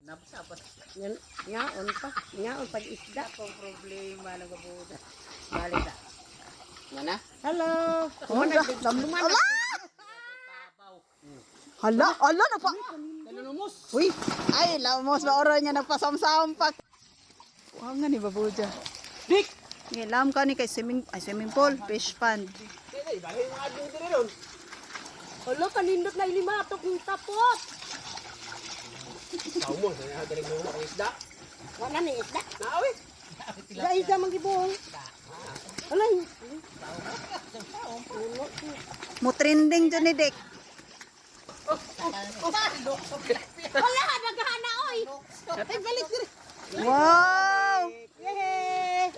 Napsapat. Ngaon pa. Ngaon pag isda. Kung problema nagabuda. Balik na. Mana? Hello. Ala! Ala na pa. Kalulumos. Uy, ay lamos ba oray niya nagpasamsam pa. Wow nga ni babuja. Dik! Ngilam ka ni kay swimming pool, fish pond. Dili, dali yung mga dito rin ron. Hello, kanindot na ilimatok yung tapot. Tao mo, galing mo ang isda. Wala na isda. Naawi. Isda manggibong. Wala. Mo trending dyan ni Dick. Wala, naghana oy. Ay, balik diri. Wow! Yehey.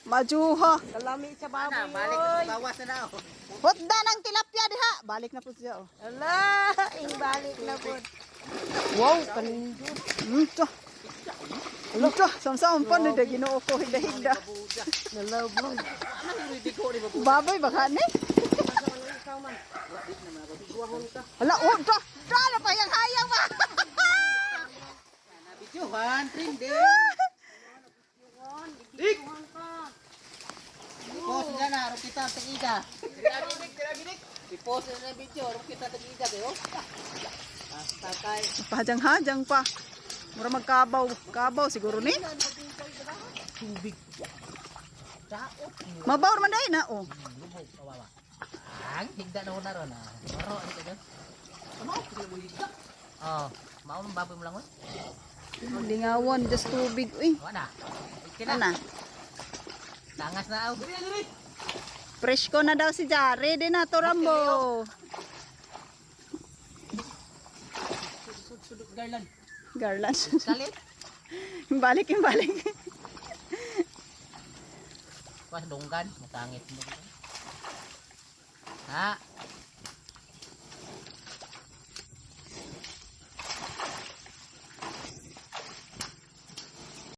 Majuha. Kalami sa baboy. Ana, balik oy. bawas na daw. Hotda ng tilapia diha. Balik na po siya. Oh. Ala, balik na po. Wow, kanindot. Ito. Ito, samsam pa ni Ginoo ko higda-higda. Nalabong. Ano yung hindi ko ni babu? Baboy baka ni. Hala, oh, ito. Dala pa yang hayang ba? Nabidyohan, trending. Dik! Post na na, harap kita tag-ida. Tiraginik. I-post na na video, harap kita tag-ida kayo. Tatay. Pahajang-hajang pa. Mura magkabaw. Kabaw siguro ni. Tubig. Daot. Mabaw man dai na oh. Lubog, kawawa. Ang higda na una ron. Maro, ano ka dyan? Ano? Hindi mo higda? Oo. Maunong baboy mo lang, oy. Lingawan, just tubig. Uy, Wala. Kina. ana. Tangas na, aw. Diri, diri. Fresh ko na daw si Jare. Di na to Rambo. Sudut garland. Garland. Kalit. Balik yung balik. Pas donggan, matangit mo. Ha?